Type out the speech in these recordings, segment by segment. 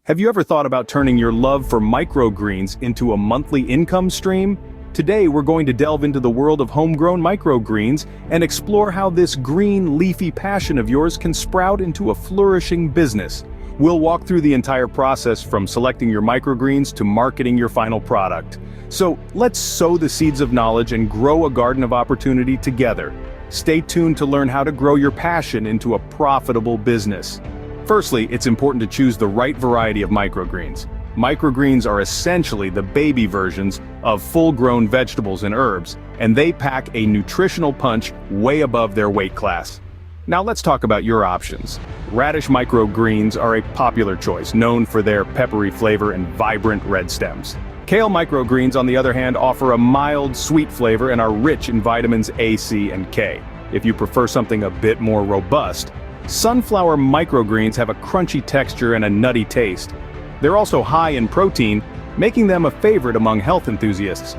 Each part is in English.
Have you ever thought about turning your love for microgreens into a monthly income stream? Today we're going to delve into the world of homegrown microgreens and explore how this green, leafy passion of yours can sprout into a flourishing business. We'll walk through the entire process from selecting your microgreens to marketing your final product. So let's sow the seeds of knowledge and grow a garden of opportunity together. Stay tuned to learn how to grow your passion into a profitable business. Firstly, it's important to choose the right variety of microgreens. Microgreens are essentially the baby versions of full-grown vegetables and herbs, and they pack a nutritional punch way above their weight class. Now let's talk about your options. Radish microgreens are a popular choice, known for their peppery flavor and vibrant red stems. Kale microgreens, on the other hand, offer a mild, sweet flavor and are rich in vitamins A, C, and K. If you prefer something a bit more robust, sunflower microgreens have a crunchy texture and a nutty taste. They're also high in protein, making them a favorite among health enthusiasts.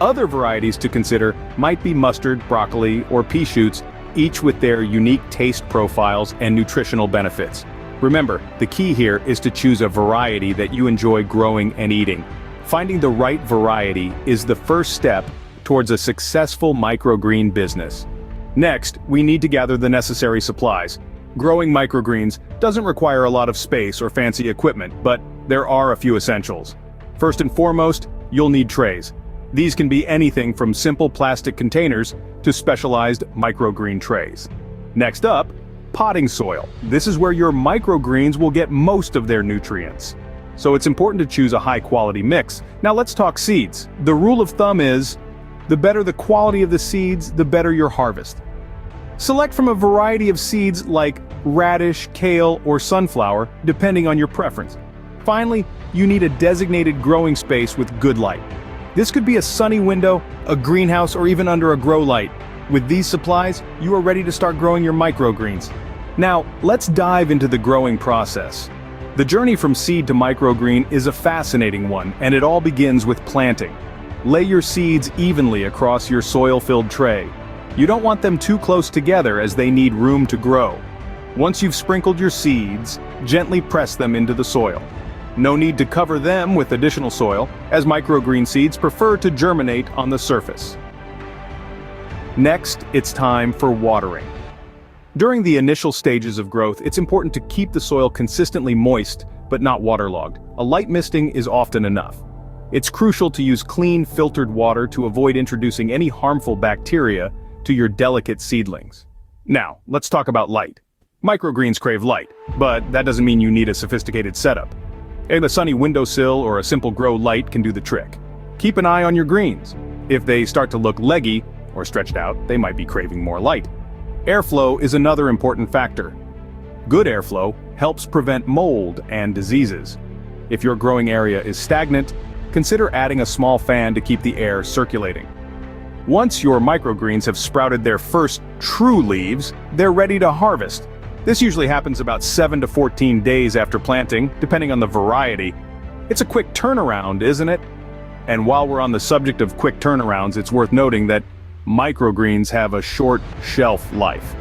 Other varieties to consider might be mustard, broccoli, or pea shoots, each with their unique taste profiles and nutritional benefits. Remember, the key here is to choose a variety that you enjoy growing and eating. Finding the right variety is the first step towards a successful microgreen business. Next, we need to gather the necessary supplies. Growing microgreens doesn't require a lot of space or fancy equipment, but there are a few essentials. First and foremost, you'll need trays. These can be anything from simple plastic containers to specialized microgreen trays. Next up, potting soil. This is where your microgreens will get most of their nutrients. So it's important to choose a high-quality mix. Now let's talk seeds. The rule of thumb is, the better the quality of the seeds, the better your harvest. Select from a variety of seeds like radish, kale, or sunflower, depending on your preference. Finally, you need a designated growing space with good light. This could be a sunny window, a greenhouse, or even under a grow light. With these supplies, you are ready to start growing your microgreens. Now, let's dive into the growing process. The journey from seed to microgreen is a fascinating one, and it all begins with planting. Lay your seeds evenly across your soil-filled tray. You don't want them too close together as they need room to grow. Once you've sprinkled your seeds, gently press them into the soil. No need to cover them with additional soil, as microgreen seeds prefer to germinate on the surface. Next, it's time for watering. During the initial stages of growth, it's important to keep the soil consistently moist, but not waterlogged. A light misting is often enough. It's crucial to use clean, filtered water to avoid introducing any harmful bacteria to your delicate seedlings. Now, let's talk about light. Microgreens crave light, but that doesn't mean you need a sophisticated setup. A sunny windowsill or a simple grow light can do the trick. Keep an eye on your greens. If they start to look leggy or stretched out, they might be craving more light. Airflow is another important factor. Good airflow helps prevent mold and diseases. If your growing area is stagnant, consider adding a small fan to keep the air circulating. Once your microgreens have sprouted their first true leaves, they're ready to harvest. This usually happens about 7 to 14 days after planting, depending on the variety. It's a quick turnaround, isn't it? And while we're on the subject of quick turnarounds, it's worth noting that microgreens have a short shelf life.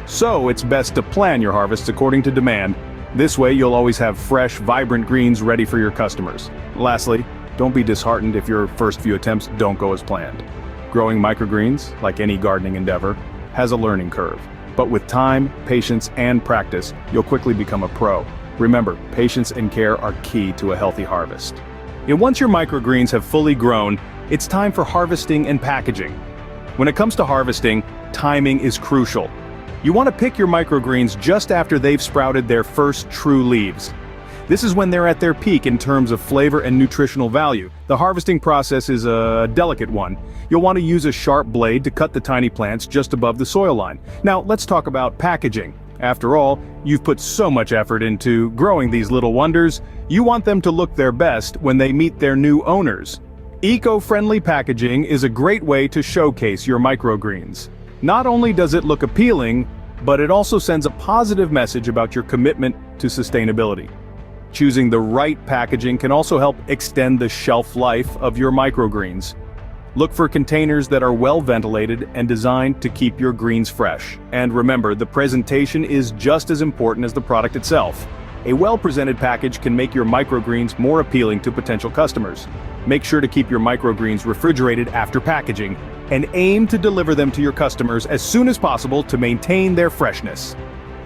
So it's best to plan your harvests according to demand. This way you'll always have fresh, vibrant greens ready for your customers. Lastly, don't be disheartened if your first few attempts don't go as planned. Growing microgreens, like any gardening endeavor, has a learning curve. But with time, patience, and practice, you'll quickly become a pro. Remember, patience and care are key to a healthy harvest. And once your microgreens have fully grown, it's time for harvesting and packaging. When it comes to harvesting, timing is crucial. You want to pick your microgreens just after they've sprouted their first true leaves. This is when they're at their peak in terms of flavor and nutritional value. The harvesting process is a delicate one. You'll want to use a sharp blade to cut the tiny plants just above the soil line. Now, let's talk about packaging. After all, you've put so much effort into growing these little wonders. You want them to look their best when they meet their new owners. Eco-friendly packaging is a great way to showcase your microgreens. Not only does it look appealing, but it also sends a positive message about your commitment to sustainability. Choosing the right packaging can also help extend the shelf life of your microgreens. Look for containers that are well ventilated and designed to keep your greens fresh. And remember, the presentation is just as important as the product itself. A well-presented package can make your microgreens more appealing to potential customers. Make sure to keep your microgreens refrigerated after packaging, and aim to deliver them to your customers as soon as possible to maintain their freshness.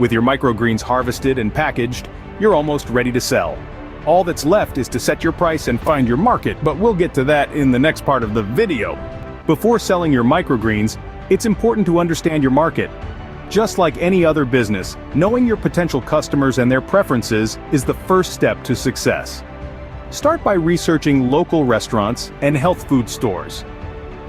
With your microgreens harvested and packaged, you're almost ready to sell. All that's left is to set your price and find your market, but we'll get to that in the next part of the video. Before selling your microgreens, it's important to understand your market. Just like any other business, knowing your potential customers and their preferences is the first step to success. Start by researching local restaurants and health food stores.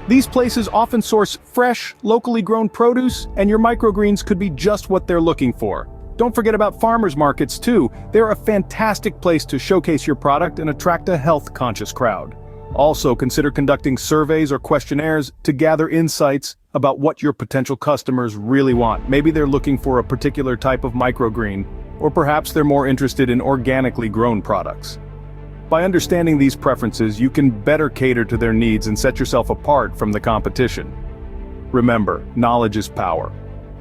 These places often source fresh, locally grown produce, and your microgreens could be just what they're looking for. Don't forget about farmers markets too. They're a fantastic place to showcase your product and attract a health-conscious crowd. Also, consider conducting surveys or questionnaires to gather insights about what your potential customers really want. Maybe they're looking for a particular type of microgreen, or perhaps they're more interested in organically grown products. By understanding these preferences, you can better cater to their needs and set yourself apart from the competition. Remember, knowledge is power.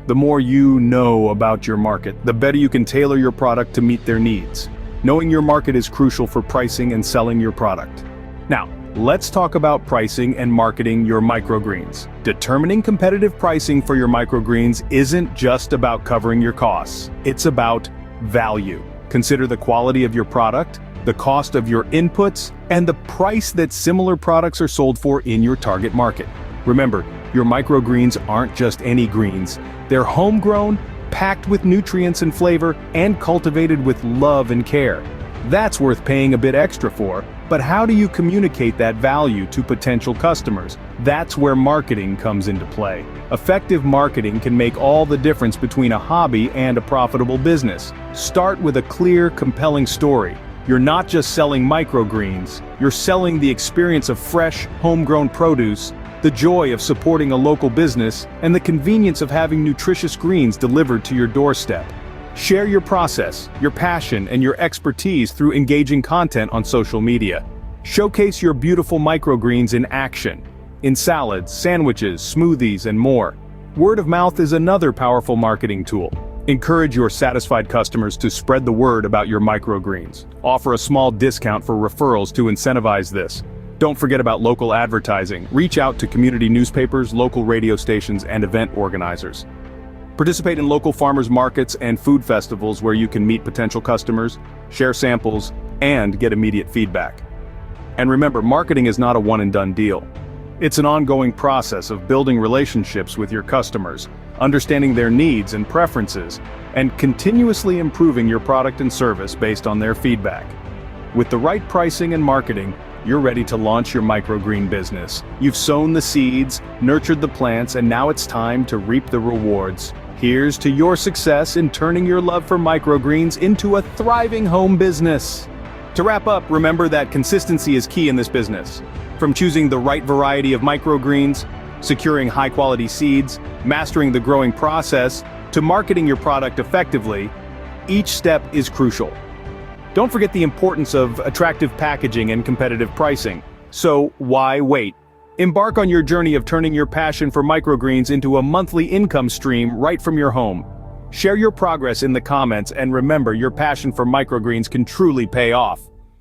The more you know about your market, the better you can tailor your product to meet their needs. Knowing your market is crucial for pricing and selling your product. Now, let's talk about pricing and marketing your microgreens. Determining competitive pricing for your microgreens isn't just about covering your costs. It's about value. Consider the quality of your product, the cost of your inputs, and the price that similar products are sold for in your target market. Remember, your microgreens aren't just any greens. They're homegrown, packed with nutrients and flavor, and cultivated with love and care. That's worth paying a bit extra for, but how do you communicate that value to potential customers? That's where marketing comes into play. Effective marketing can make all the difference between a hobby and a profitable business. Start with a clear, compelling story. You're not just selling microgreens, you're selling the experience of fresh, homegrown produce, the joy of supporting a local business, and the convenience of having nutritious greens delivered to your doorstep. Share your process, your passion, and your expertise through engaging content on social media. Showcase your beautiful microgreens in action, in salads, sandwiches, smoothies, and more. Word of mouth is another powerful marketing tool. Encourage your satisfied customers to spread the word about your microgreens. Offer a small discount for referrals to incentivize this. Don't forget about local advertising. Reach out to community newspapers, local radio stations, and event organizers. Participate in local farmers markets and food festivals where you can meet potential customers, share samples, and get immediate feedback. And remember, marketing is not a one-and-done deal. It's an ongoing process of building relationships with your customers, understanding their needs and preferences, and continuously improving your product and service based on their feedback. With the right pricing and marketing, you're ready to launch your microgreen business. You've sown the seeds, nurtured the plants, and now it's time to reap the rewards. Here's to your success in turning your love for microgreens into a thriving home business. To wrap up, remember that consistency is key in this business. From choosing the right variety of microgreens, securing high-quality seeds, mastering the growing process, to marketing your product effectively, each step is crucial. Don't forget the importance of attractive packaging and competitive pricing. So why wait? Embark on your journey of turning your passion for microgreens into a monthly income stream right from your home. Share your progress in the comments, and remember, your passion for microgreens can truly pay off.